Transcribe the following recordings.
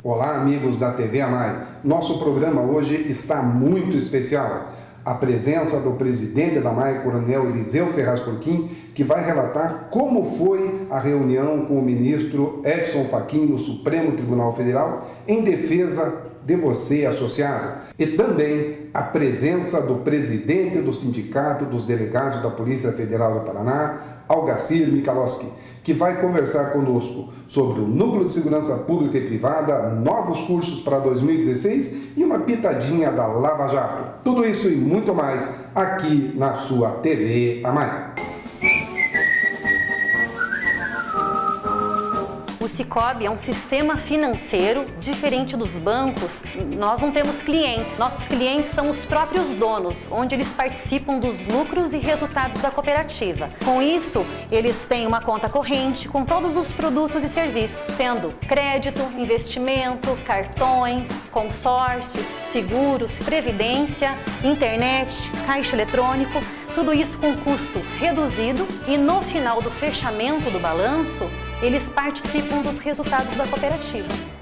Olá, amigos da TV AMAI. Nosso programa hoje está muito especial. A presença do presidente da AMAI, Coronel Eliseu Ferraz Furquim, que vai relatar como foi a reunião com o ministro Edson Fachin no Supremo Tribunal Federal em defesa de você, associado. E também a presença do presidente do Sindicato dos Delegados da Polícia Federal do Paraná, Algacir Michalowski, que vai conversar conosco sobre o Núcleo de Segurança Pública e Privada, novos cursos para 2016 e uma pitadinha da Lava Jato. Tudo isso e muito mais aqui na sua TV AMAI. O Sicoob é um sistema financeiro diferente dos bancos. Nós não temos clientes, nossos clientes são os próprios donos, onde eles participam dos lucros e resultados da cooperativa. Com isso, eles têm uma conta corrente com todos os produtos e serviços, sendo crédito, investimento, cartões, consórcios, seguros, previdência, internet, caixa eletrônico, tudo isso com custo reduzido e no final do fechamento do balanço, eles participam dos resultados da cooperativa.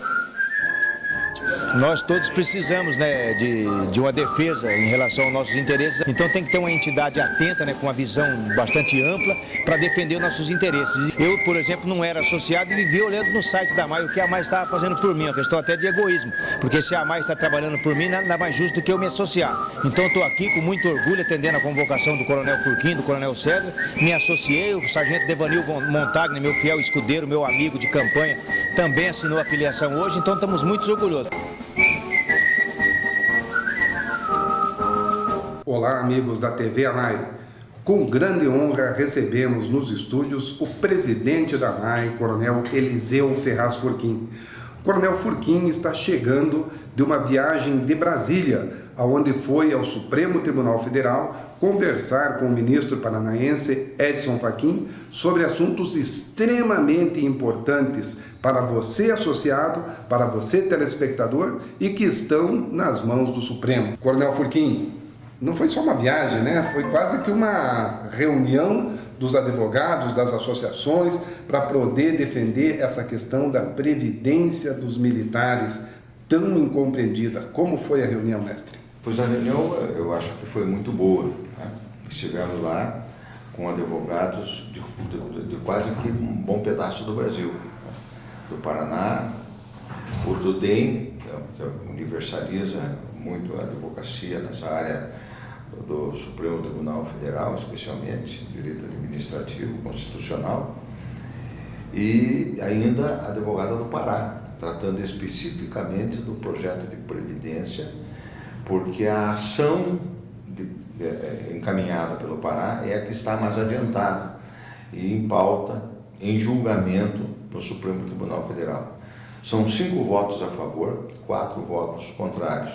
Nós todos precisamos, de uma defesa em relação aos nossos interesses, então tem que ter uma entidade atenta, com uma visão bastante ampla para defender os nossos interesses. Eu, por exemplo, não era associado e vivia olhando no site da AMAI o que a AMAI estava fazendo por mim, uma questão até de egoísmo, porque se a AMAI está trabalhando por mim, nada mais justo do que eu me associar. Então estou aqui com muito orgulho atendendo a convocação do Coronel Furquim, do Coronel César, me associei, o Sargento Devanil Montagna, meu fiel escudeiro, meu amigo de campanha, também assinou a filiação hoje, então estamos muito orgulhosos. Olá, amigos da TV AMAI. Com grande honra recebemos nos estúdios o presidente da AMAI, Coronel Eliseu Ferraz Furquim. O Coronel Furquim está chegando de uma viagem de Brasília, aonde foi ao Supremo Tribunal Federal conversar com o ministro paranaense Edson Fachin sobre assuntos extremamente importantes para você, associado, para você, telespectador, e que estão nas mãos do Supremo. Coronel Furquim, não foi só uma viagem, Foi quase que uma reunião dos advogados, das associações, para poder defender essa questão da previdência dos militares, tão incompreendida. Como foi a reunião, mestre? Pois a reunião, eu acho que foi muito boa. Estivemos lá com advogados de quase que um bom pedaço do Brasil. Do Paraná, o do DEM, que universaliza muito a advocacia nessa área do Supremo Tribunal Federal, especialmente direito administrativo, constitucional, e ainda a advogada do Pará, tratando especificamente do projeto de previdência, porque a ação encaminhada pelo Pará é a que está mais adiantada e em pauta, em julgamento no Supremo Tribunal Federal. São 5 votos a favor, 4 votos contrários.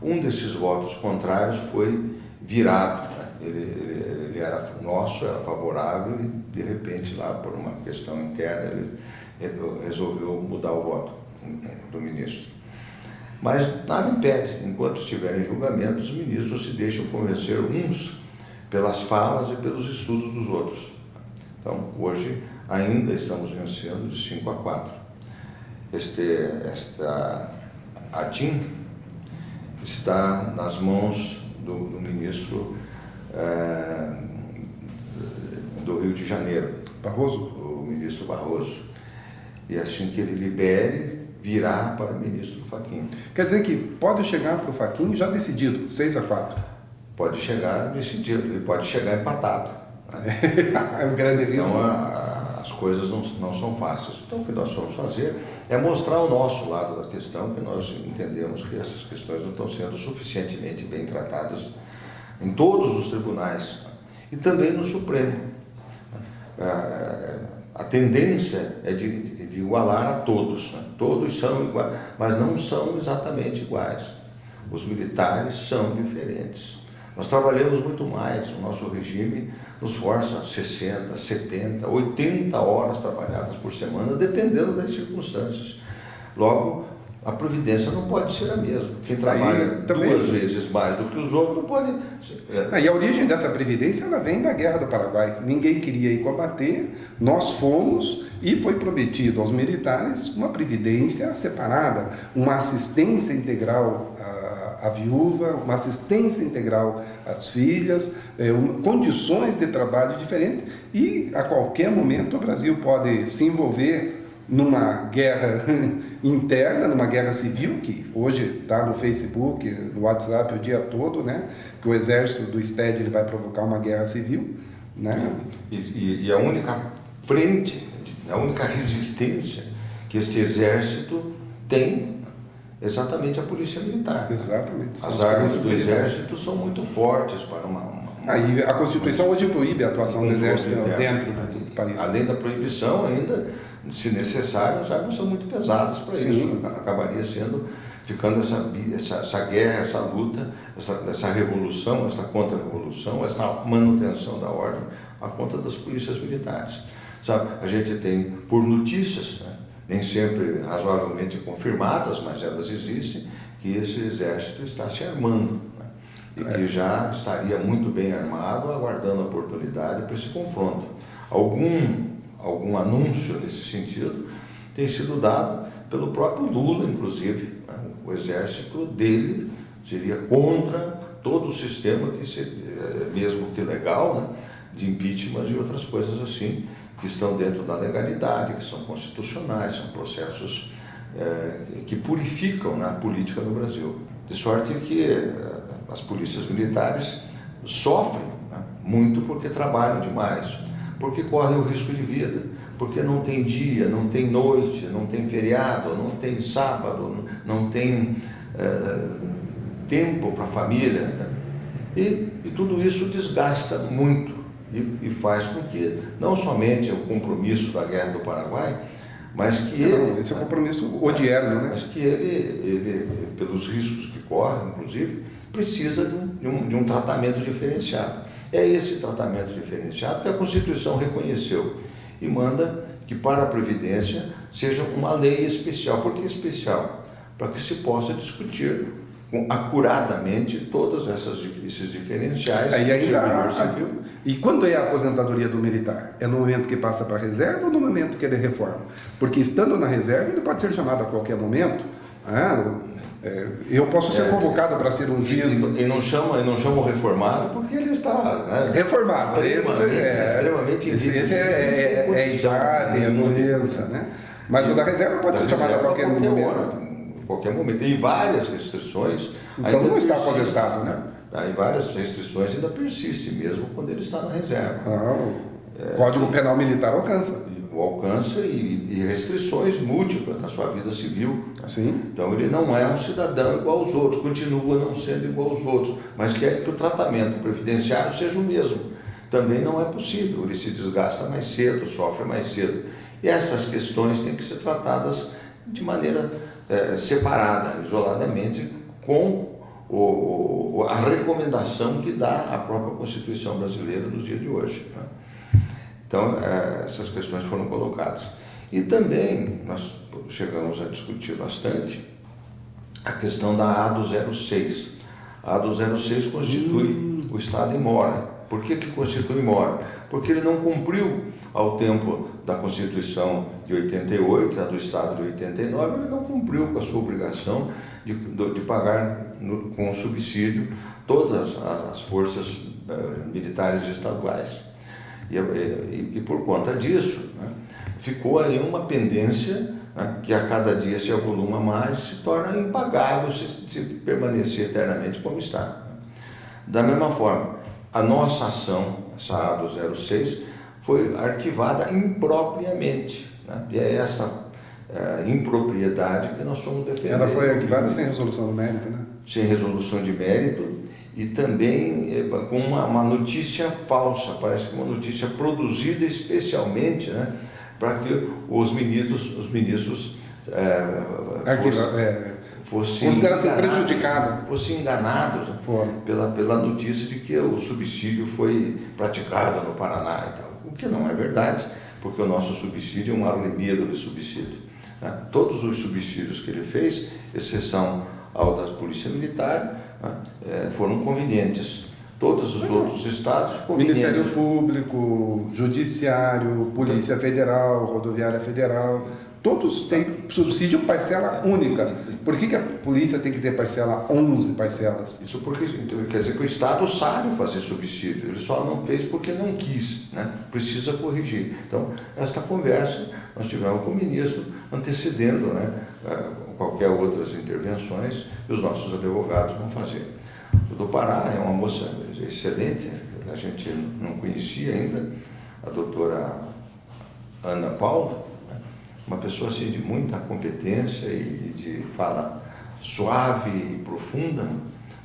Um desses votos contrários foi virado, ele era nosso, era favorável e de repente lá por uma questão interna ele resolveu mudar o voto do ministro. Mas nada impede, enquanto estiver em julgamento, os ministros se deixam convencer uns pelas falas e pelos estudos dos outros. Então hoje ainda estamos vencendo de 5-4. Esta ADIM está nas mãos do ministro do Rio de Janeiro, Barroso? o ministro Barroso. E assim que ele libere, virá para o ministro Fachin. Quer dizer que pode chegar para o Fachin já decidido, 6-4. Pode chegar decidido, ele pode chegar empatado. É um grande risco. Então as coisas não são fáceis. Então o que nós vamos fazer é mostrar o nosso lado da questão, que nós entendemos que essas questões não estão sendo suficientemente bem tratadas em todos os tribunais e também no Supremo. A tendência é de igualar a todos, Todos são iguais, mas não são exatamente iguais. Os militares são diferentes. Nós trabalhamos muito mais, o nosso regime nos força 60, 70, 80 horas trabalhadas por semana, dependendo das circunstâncias. Logo, a previdência não pode ser a mesma. Quem trabalha duas vezes mais do que os outros não pode... E a origem dessa previdência ela vem da Guerra do Paraguai. Ninguém queria ir combater, nós fomos e foi prometido aos militares uma previdência separada, uma assistência integral à viúva, uma assistência integral às filhas, condições de trabalho diferentes, e a qualquer momento o Brasil pode se envolver numa guerra interna, numa guerra civil, que hoje está no Facebook, no WhatsApp o dia todo, né? Que o exército do STED ele vai provocar uma guerra civil, né? E a única frente, a única resistência que este exército tem é exatamente a polícia militar. Exatamente. As armas do exército são muito fortes para Aí a Constituição hoje proíbe a atuação do exército dentro do país. Além da proibição, ainda, se necessário, as armas são muito pesadas para isso. Acabaria ficando essa guerra, essa luta, essa revolução, essa contra-revolução, essa manutenção da ordem à conta das polícias militares. Sabe, a gente tem, por notícias, né, nem sempre razoavelmente confirmadas, mas elas existem, que esse exército está se armando, né, e que já estaria muito bem armado, aguardando a oportunidade para esse confronto. Algum anúncio nesse sentido tem sido dado pelo próprio Lula, inclusive. O exército dele seria contra todo o sistema, mesmo que legal, né, de impeachment e outras coisas assim, que estão dentro da legalidade, que são constitucionais, são processos que purificam, né, a política no Brasil. De sorte que as polícias militares sofrem, né, muito porque trabalham demais, porque correm o risco de vida, porque não tem dia, não tem noite, não tem feriado, não tem sábado, não tem tempo para a família, né? E tudo isso desgasta muito e faz com que não somente o compromisso da Guerra do Paraguai, mas que esse é um compromisso odierno, né? Mas que ele, pelos riscos que corre, inclusive, precisa de um tratamento diferenciado. É esse tratamento diferenciado que a Constituição reconheceu e manda que para a Previdência seja uma lei especial. Por que especial? Para que se possa discutir acuradamente todos esses diferenciais. E quando é a aposentadoria do militar? É no momento que passa para a reserva ou no momento que ele reforma? Porque estando na reserva ele pode ser chamado a qualquer momento. Eu posso ser convocado para ser um juiz. E não chama o reformado porque ele está reformado. Extremamente esse é idade, é doença, né? Mas o da reserva pode ser chamado a qualquer momento. Qualquer momento. Tem várias restrições. Então não está aposentado, né? Aí várias restrições ainda persistem, mesmo quando ele está na reserva. O Código Penal Militar alcança. Alcança e restrições múltiplas na sua vida civil. Sim. Então ele não é um cidadão igual aos outros, continua não sendo igual aos outros, mas quer que o tratamento previdenciário seja o mesmo. Também não é possível, ele se desgasta mais cedo, sofre mais cedo. E essas questões têm que ser tratadas de maneira separada, isoladamente, com a recomendação que dá a própria Constituição brasileira nos dias de hoje, né? Então, essas questões foram colocadas. E também nós chegamos a discutir bastante a questão da ADO 06. A ADO 06 constitui o Estado em mora. Por que constitui mora? Porque ele não cumpriu ao tempo da Constituição de 88, a do Estado de 89, ele não cumpriu com a sua obrigação de pagar com subsídio todas as forças militares estaduais. E por conta disso, né, ficou aí uma pendência, né, que a cada dia se avoluma mais, se torna impagável se permanecer eternamente como está. Da mesma forma, a nossa ação, essa ADO 06, foi arquivada impropriamente, né, e é essa impropriedade que nós fomos defender. Ela foi arquivada sem resolução do mérito, né? Sem resolução de mérito. E também com uma notícia falsa, parece que uma notícia produzida especialmente, né, para que os ministros fossem enganados pela notícia de que o subsídio foi praticado no Paraná e tal. O que não é verdade, porque o nosso subsídio é um arremedo de subsídio. né? Todos os subsídios que ele fez, exceção ao da Polícia Militar, né, foram convenientes. Todos os outros estados, convenientes. Ministério Público, Judiciário, Polícia Federal, Rodoviária Federal, todos têm subsídio parcela única. Por que a polícia tem que ter parcela 11 parcelas? Isso porque quer dizer que o Estado sabe fazer subsídio, ele só não fez porque não quis, né? Precisa corrigir. Então, esta conversa nós tivemos com o ministro, antecedendo, né, qualquer outras intervenções que os nossos advogados vão fazer. O do Pará é uma moça excelente, a gente não conhecia ainda, a doutora Ana Paula, uma pessoa assim, de muita competência e de fala suave e profunda.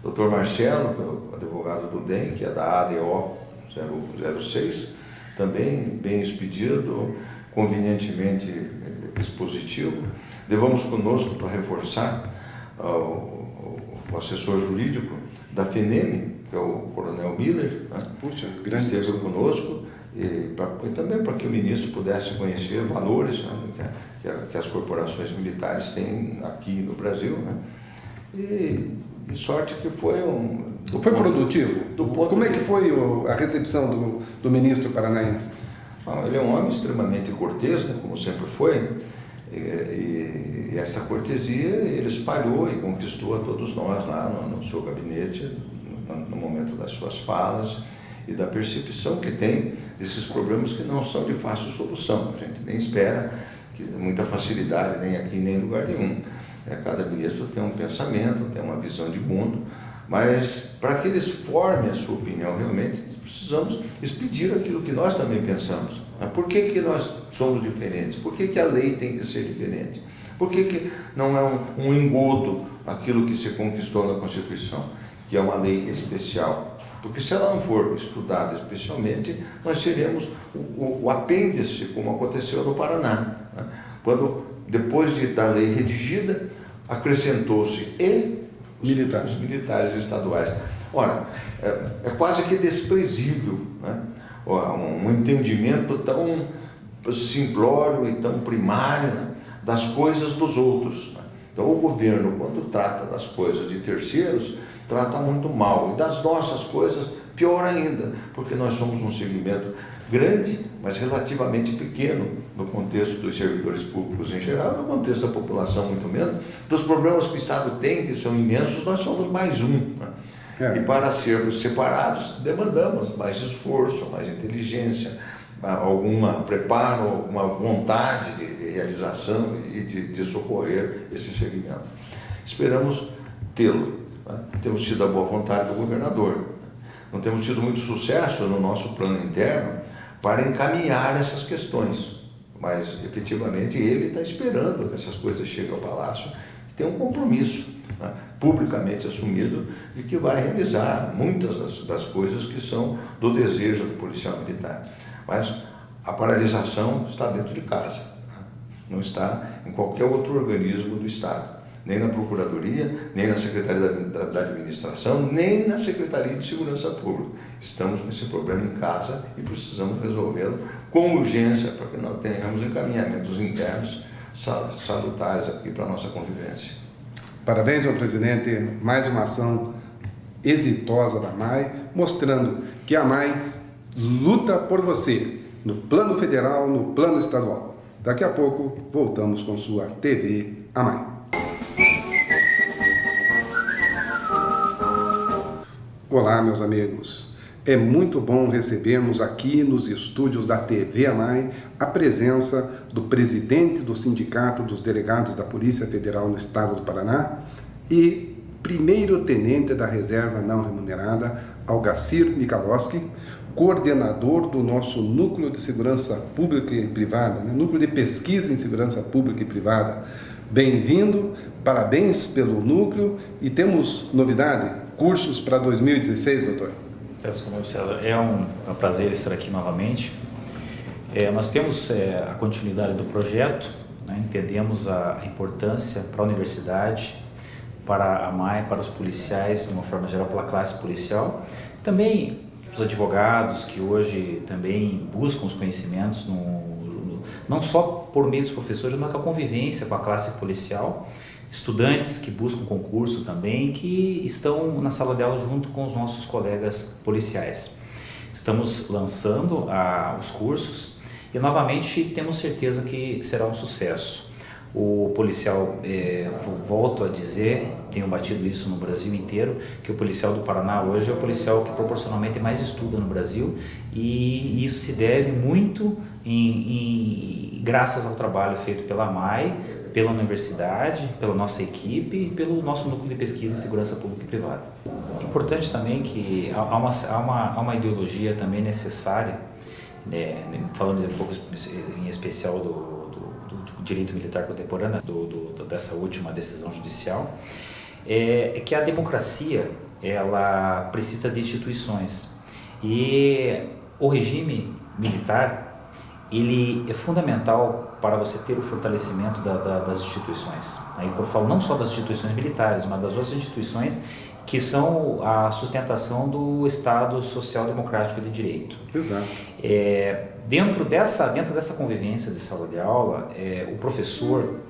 Dr. Marcelo, que é o advogado do DEM, que é da ADO 006, também bem expedido, convenientemente expositivo. Levamos conosco para reforçar o assessor jurídico da FENEM, que é o Coronel Miller, né? Puxa, Que grande esteve pessoa. conosco, e também para que o ministro pudesse conhecer valores, né, que as corporações militares têm aqui no Brasil, né? E de sorte que foi Foi produtivo? Como é que de- foi a recepção do ministro paranaense? Ele é um homem extremamente cortês, né, como sempre foi, e essa cortesia ele espalhou e conquistou a todos nós lá no seu gabinete, no momento das suas falas e da percepção que tem desses problemas que não são de fácil solução. A gente nem espera que muita facilidade, nem aqui nem em lugar nenhum. Cada ministro tem um pensamento, tem uma visão de mundo, mas para que eles formem a sua opinião realmente, precisamos expedir aquilo que nós também pensamos. Por que nós somos diferentes? Por que a lei tem que ser diferente? Por que não é um engodo aquilo que se conquistou na Constituição, que é uma lei especial? Porque se ela não for estudada especialmente, nós seremos o apêndice, como aconteceu no Paraná, né? Quando, depois da lei redigida, acrescentou-se os militares estaduais. Ora, é quase que desprezível, né? Um entendimento tão simplório e tão primário, né, das coisas dos outros, né? Então, o governo, quando trata das coisas de terceiros, trata muito mal, e das nossas coisas, pior ainda, porque nós somos um segmento grande, mas relativamente pequeno no contexto dos servidores públicos em geral, no contexto da população muito menos. Dos problemas que o Estado tem, que são imensos, nós somos mais um, né? E para sermos separados, demandamos mais esforço, mais inteligência, algum preparo, alguma vontade de realização e de socorrer esse segmento. Esperamos tê-lo. Temos tido a boa vontade do governador. Não temos tido muito sucesso no nosso plano interno para encaminhar essas questões, mas efetivamente ele está esperando que essas coisas cheguem ao Palácio e tem um compromisso, né, publicamente assumido, de que vai realizar muitas das coisas que são do desejo do policial militar. Mas a paralisação está dentro de casa, né? Não está em qualquer outro organismo do Estado, nem na Procuradoria, nem na Secretaria da Administração, nem na Secretaria de Segurança Pública. Estamos com esse problema em casa e precisamos resolvê-lo com urgência para que nós tenhamos encaminhamentos internos salutares aqui para a nossa convivência. Parabéns, senhor presidente. Mais uma ação exitosa da MAI, mostrando que a MAI luta por você, no plano federal, no plano estadual. Daqui a pouco, voltamos com sua TV AMAI. Olá, meus amigos. É muito bom recebermos aqui nos estúdios da TV AMAI a presença do presidente do Sindicato dos Delegados da Polícia Federal no Estado do Paraná e primeiro-tenente da Reserva Não Remunerada, Algacir Michalowski, coordenador do nosso Núcleo de Segurança Pública e Privada, né? Núcleo de Pesquisa em Segurança Pública e Privada. Bem-vindo, parabéns pelo núcleo e temos novidade? Cursos para 2016, doutor? Peço, meu César, é um prazer estar aqui novamente. Nós temos a continuidade do projeto, né? Entendemos a importância para a universidade, para a MAI, para os policiais, de uma forma geral, pela classe policial. Também os advogados que hoje também buscam os conhecimentos não só por meio dos professores, mas com a convivência com a classe policial, estudantes que buscam concurso também, que estão na sala de aula junto com os nossos colegas policiais. Estamos lançando os cursos e novamente temos certeza que será um sucesso. O policial, volto a dizer, tenho batido isso no Brasil inteiro, que o policial do Paraná hoje é o policial que proporcionalmente mais estuda no Brasil, e isso se deve muito graças ao trabalho feito pela MAI, pela universidade, pela nossa equipe e pelo nosso núcleo de pesquisa em segurança pública e privada. É importante também que há uma ideologia também necessária, falando um pouco em especial do direito militar contemporâneo, dessa última decisão judicial, é que a democracia ela precisa de instituições, e o regime militar ele é fundamental para você ter o fortalecimento das instituições. Aí eu falo não só das instituições militares, mas das outras instituições que são a sustentação do Estado Social Democrático de Direito. Exato. Dentro dessa convivência de sala de aula, o professor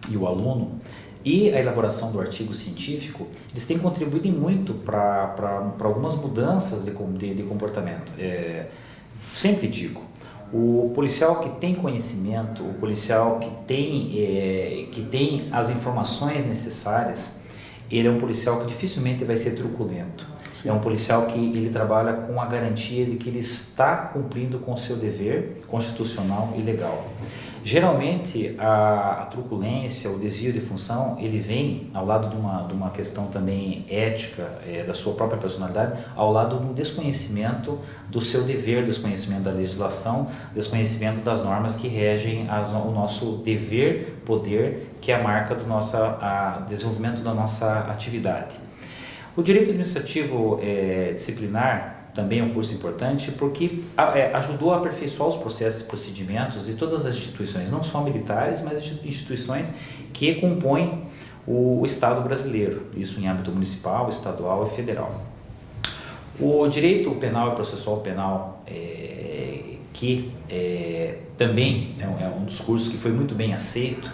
e o aluno e a elaboração do artigo científico, eles têm contribuído muito para algumas mudanças de comportamento. Sempre digo, o policial que tem conhecimento, o policial que tem as informações necessárias, ele é um policial que dificilmente vai ser truculento. Sim. É um policial que ele trabalha com a garantia de que ele está cumprindo com o seu dever constitucional e legal. Geralmente a truculência, o desvio de função, ele vem ao lado de uma questão também ética, da sua própria personalidade, ao lado do desconhecimento do seu dever, desconhecimento da legislação, desconhecimento das normas que regem o nosso dever, poder, que é a marca do desenvolvimento da nossa atividade. O direito administrativo disciplinar também é um curso importante porque ajudou a aperfeiçoar os processos e procedimentos de todas as instituições, não só militares, mas instituições que compõem o Estado brasileiro, isso em âmbito municipal, estadual e federal. O direito penal e processual penal, que também é um dos cursos que foi muito bem aceito,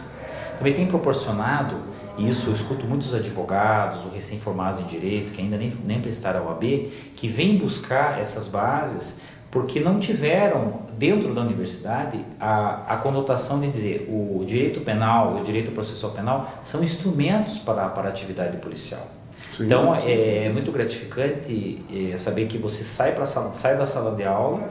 também tem proporcionado. E isso eu escuto muitos advogados, ou recém-formados em direito, que ainda nem prestaram a OAB, que vêm buscar essas bases porque não tiveram, dentro da universidade, a conotação de dizer o direito penal e o direito processual penal são instrumentos para a atividade policial. Sim, então, é muito gratificante saber que você sai da sala de aula,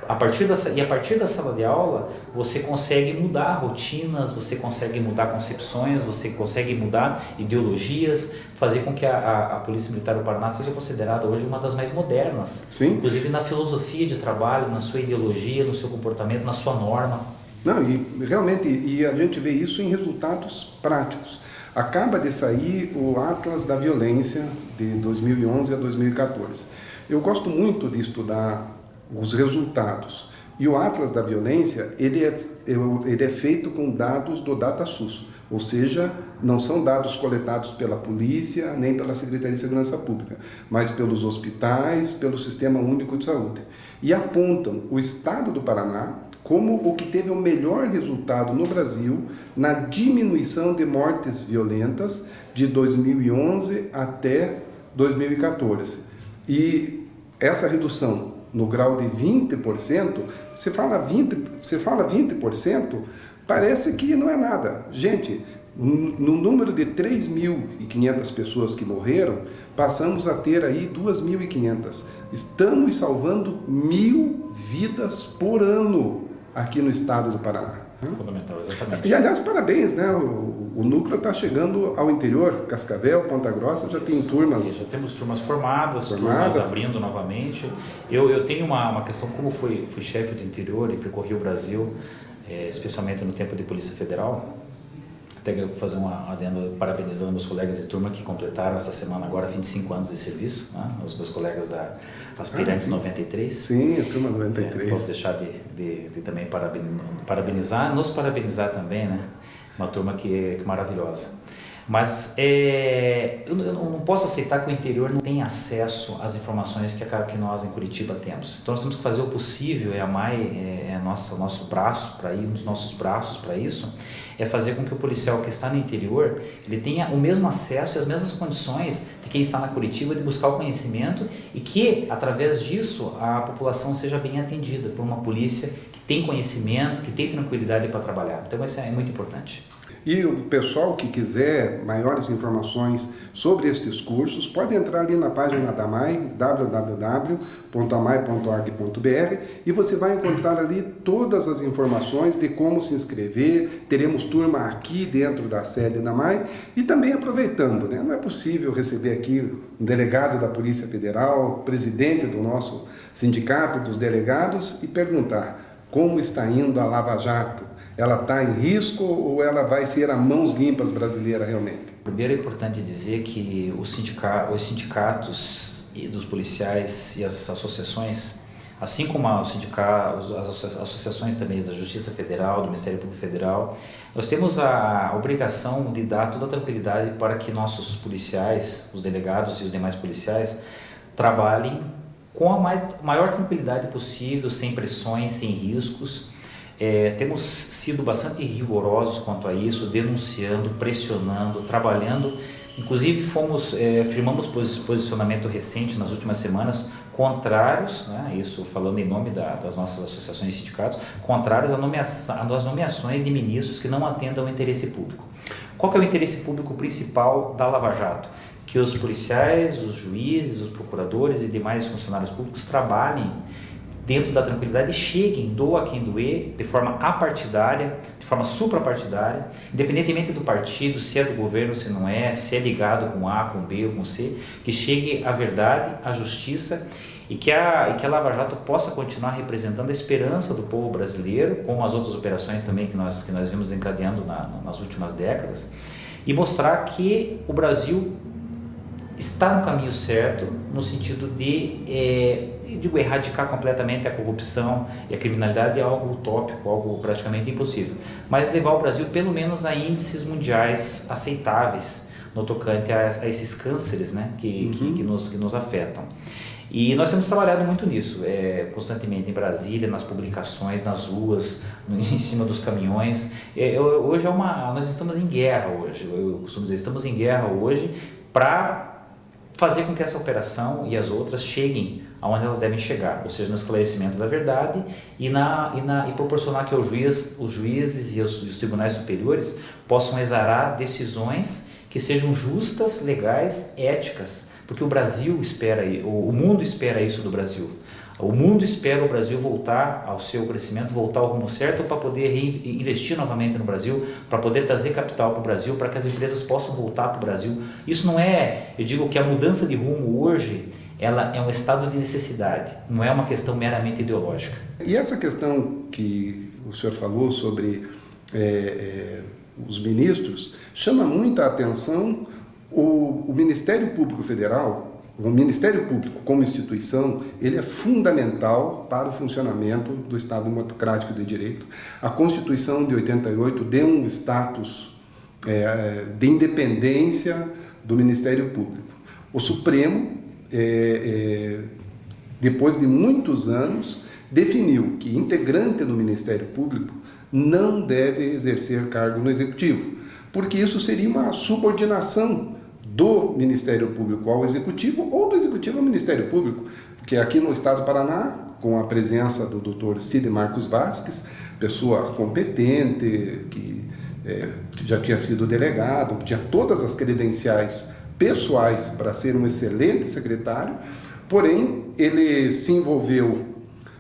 a partir da sala de aula você consegue mudar rotinas, você consegue mudar concepções, você consegue mudar ideologias, fazer com que a Polícia Militar do Paraná seja considerada hoje uma das mais modernas. Sim. Inclusive na filosofia de trabalho, na sua ideologia, no seu comportamento, na sua norma. Não, e realmente a gente vê isso em resultados práticos. Acaba de sair o Atlas da Violência de 2011 a 2014. Eu gosto muito de estudar os resultados. E o Atlas da Violência, ele é feito com dados do DataSUS, ou seja, não são dados coletados pela polícia, nem pela Secretaria de Segurança Pública, mas pelos hospitais, pelo Sistema Único de Saúde. E apontam o estado do Paraná como o que teve o melhor resultado no Brasil na diminuição de mortes violentas de 2011 até 2014. E essa redução no grau de 20%, você fala 20%, parece que não é nada. Gente, no número de 3.500 pessoas que morreram, passamos a ter aí 2.500. Estamos salvando 1.000 vidas por ano aqui no estado do Paraná. Fundamental, exatamente. E aliás, parabéns, né? O núcleo está chegando ao interior, Cascavel, Ponta Grossa, já tem turmas. Já temos turmas formadas, turmas abrindo novamente. Eu tenho uma questão, como fui chefe do interior e percorri o Brasil, especialmente no tempo de Polícia Federal, até que eu vou fazer uma adenda parabenizando meus colegas de turma que completaram essa semana agora 25 anos de serviço, né? Os meus colegas da Aspirantes 93. Sim, a turma 93. Posso deixar de também parabenizar, nos parabenizar também, né? Uma turma que é maravilhosa. Mas eu não posso aceitar que o interior não tenha acesso às informações que nós em Curitiba temos. Então nós temos que fazer o possível, e a MAI é nosso braço para ir, um dos nossos braços para isso, é fazer com que o policial que está no interior ele tenha o mesmo acesso e as mesmas condições de quem está na Curitiba de buscar o conhecimento e que, através disso, a população seja bem atendida por uma polícia que tem conhecimento, que tem tranquilidade para trabalhar. Então isso é muito importante. E o pessoal que quiser maiores informações sobre estes cursos, pode entrar ali na página da MAI, www.amai.org.br, e você vai encontrar ali todas as informações de como se inscrever. Teremos turma aqui dentro da sede da MAI e também aproveitando, né? Não é possível receber aqui um delegado da Polícia Federal, presidente do nosso sindicato dos delegados, e perguntar como está indo a Lava Jato. Ela está em risco ou ela vai ser a mãos limpas brasileira realmente? Primeiro é importante dizer que os sindicatos dos policiais e as associações, assim como as associações também da Justiça Federal, do Ministério Público Federal, nós temos a obrigação de dar toda a tranquilidade para que nossos policiais, os delegados e os demais policiais, trabalhem com a maior tranquilidade possível, sem pressões, sem riscos. Temos sido bastante rigorosos quanto a isso, denunciando, pressionando, trabalhando. Inclusive firmamos posicionamento recente nas últimas semanas contrários, né, isso falando em nome das nossas associações e sindicatos, contrários às nomeações de ministros que não atendam ao interesse público. Qual que é o interesse público principal da Lava Jato? Que os policiais, os juízes, os procuradores e demais funcionários públicos trabalhem dentro da tranquilidade e cheguem, doa quem doer, de forma apartidária, de forma suprapartidária, independentemente do partido, se é do governo, se não é, se é ligado com A, com B ou com C, que chegue a verdade, a justiça e que a Lava Jato possa continuar representando a esperança do povo brasileiro, como as outras operações também que nós vimos desencadeando nas últimas décadas, e mostrar que o Brasil está no caminho certo, no sentido de erradicar completamente a corrupção e a criminalidade é algo utópico, algo praticamente impossível, mas levar o Brasil pelo menos a índices mundiais aceitáveis no tocante a esses cânceres, né, que nos afetam. E nós temos trabalhado muito nisso, constantemente em Brasília, nas publicações, nas ruas, em cima dos caminhões. Hoje nós estamos em guerra hoje, eu costumo dizer, estamos em guerra hoje para fazer com que essa operação e as outras cheguem aonde elas devem chegar, ou seja, no esclarecimento da verdade e proporcionar que os juízes e os tribunais superiores possam exarar decisões que sejam justas, legais, éticas, porque o Brasil espera, o mundo espera isso do Brasil. O mundo espera o Brasil voltar ao seu crescimento, voltar ao rumo certo para poder investir novamente no Brasil, para poder trazer capital para o Brasil, para que as empresas possam voltar para o Brasil. Isso não eu digo que a mudança de rumo hoje, ela é um estado de necessidade, não é uma questão meramente ideológica. E essa questão que o senhor falou sobre os ministros, chama muita atenção o Ministério Público Federal. O Ministério Público, como instituição, ele é fundamental para o funcionamento do Estado Democrático de Direito. A Constituição de 88 deu um status de independência do Ministério Público. O Supremo, depois de muitos anos, definiu que integrante do Ministério Público não deve exercer cargo no Executivo, porque isso seria uma subordinação do Ministério Público ao Executivo ou do Executivo ao Ministério Público, porque aqui no Estado do Paraná, com a presença do Dr. Cid Marcos Vasques, pessoa competente, que já tinha sido delegado, que tinha todas as credenciais pessoais para ser um excelente secretário, porém ele se envolveu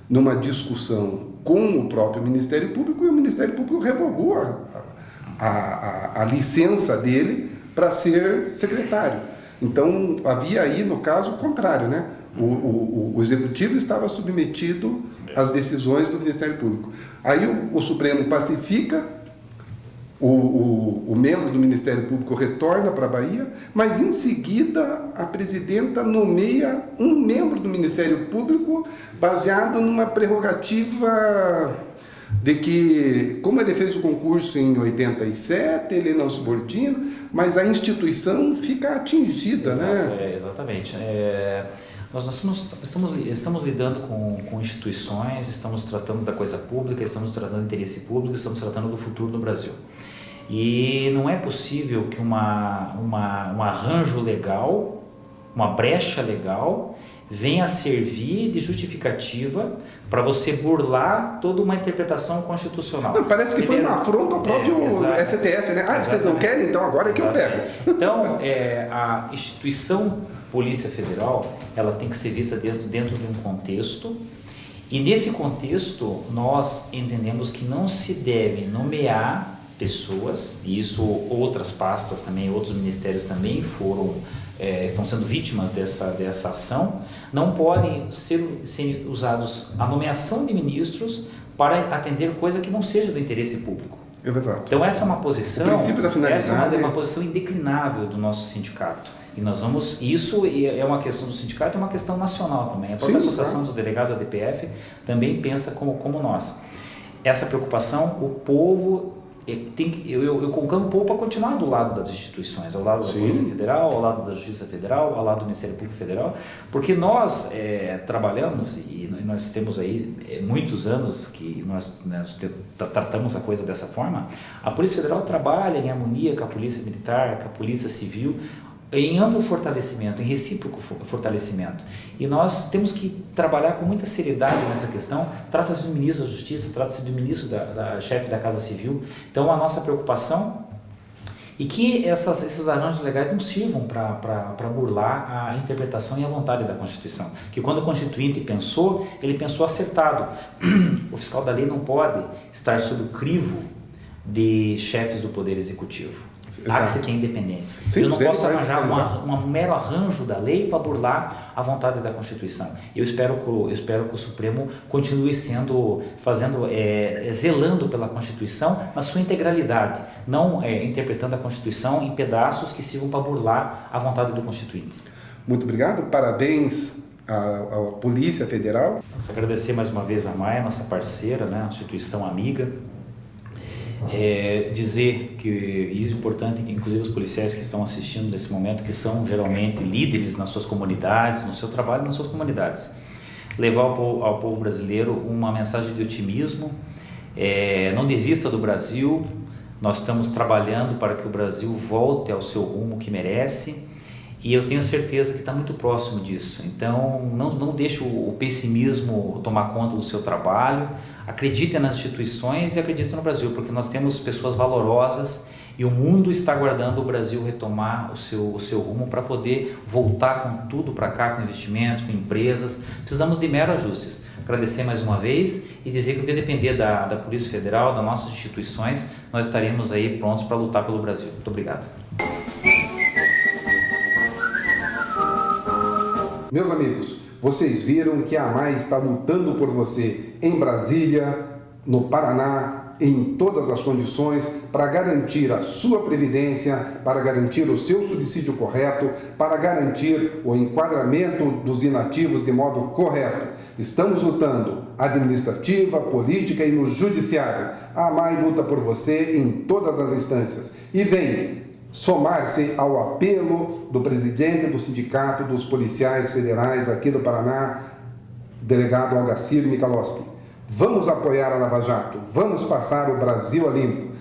numa discussão com o próprio Ministério Público e o Ministério Público revogou a licença dele para ser secretário. Então, havia aí, no caso, o contrário, né? O Executivo estava submetido às decisões do Ministério Público. Aí o Supremo pacifica, o membro do Ministério Público retorna para a Bahia, mas em seguida a presidenta nomeia um membro do Ministério Público baseado numa prerrogativa de que, como ele fez o concurso em 87, ele não subordina, mas a instituição fica atingida, né? Exatamente. Nós estamos lidando com instituições, estamos tratando da coisa pública, estamos tratando do interesse público, estamos tratando do futuro do Brasil. E não é possível que um arranjo legal, uma brecha legal, venha a servir de justificativa para você burlar toda uma interpretação constitucional. Não, parece que foi uma afronta ao próprio STF, né? Vocês não querem? Então agora é que eu pego. Então, a instituição Polícia Federal, ela tem que ser vista dentro de um contexto, e nesse contexto nós entendemos que não se deve nomear pessoas, e isso outras pastas também, outros ministérios também estão sendo vítimas dessa ação, não podem ser usados a nomeação de ministros para atender coisa que não seja do interesse público. Exato. Então essa é uma posição, o princípio da finalidade, essa é uma posição indeclinável do nosso sindicato. E nós isso é uma questão do sindicato, é uma questão nacional também. A própria Associação dos Delegados da DPF também pensa como nós. Essa preocupação, o povo eu coloco um pouco para continuar do lado das instituições, ao lado da Polícia Federal, ao lado da Justiça Federal, ao lado do Ministério Público Federal, porque nós trabalhamos e nós temos aí muitos anos que nós tratamos a coisa dessa forma. A Polícia Federal trabalha em harmonia com a Polícia Militar, com a Polícia Civil, em amplo fortalecimento, em recíproco fortalecimento. E nós temos que trabalhar com muita seriedade nessa questão. Trata-se do ministro da Justiça, trata-se do ministro da chefe da Casa Civil. Então, a nossa preocupação é que esses arranjos legais não sirvam para burlar a interpretação e a vontade da Constituição. Que quando o Constituinte pensou, ele pensou acertado. O fiscal da lei não pode estar sob o crivo de chefes do Poder Executivo. Há que se ter independência. Eu não posso arranjar um mero arranjo da lei para burlar a vontade da Constituição. Eu espero que o Supremo continue zelando pela Constituição na sua integralidade, não interpretando a Constituição em pedaços que sirvam para burlar a vontade do Constituinte. Muito obrigado, parabéns à Polícia Federal. Quero agradecer mais uma vez a Maia, nossa parceira, né, instituição amiga. Dizer que isso é importante, que inclusive os policiais que estão assistindo nesse momento, que são geralmente líderes nas suas comunidades, no seu trabalho nas suas comunidades, levar ao povo brasileiro uma mensagem de otimismo. Não desista do Brasil, nós estamos trabalhando para que o Brasil volte ao seu rumo que merece, e eu tenho certeza que está muito próximo disso. Então não deixe o pessimismo tomar conta do seu trabalho, acredite nas instituições e acredite no Brasil, porque nós temos pessoas valorosas e o mundo está aguardando o Brasil retomar o seu rumo para poder voltar com tudo para cá, com investimentos, com empresas. Precisamos de mero ajustes. Agradecer mais uma vez e dizer que o que depender da Polícia Federal, das nossas instituições, nós estaremos aí prontos para lutar pelo Brasil. Muito obrigado. Meus amigos, vocês viram que a AMAI está lutando por você em Brasília, no Paraná, em todas as condições para garantir a sua previdência, para garantir o seu subsídio correto, para garantir o enquadramento dos inativos de modo correto. Estamos lutando administrativa, política e no judiciário. A AMAI luta por você em todas as instâncias. E vem somar-se ao apelo do presidente do Sindicato dos Policiais Federais aqui do Paraná, delegado Algacir Michalowski. Vamos apoiar a Lava Jato, vamos passar o Brasil a limpo.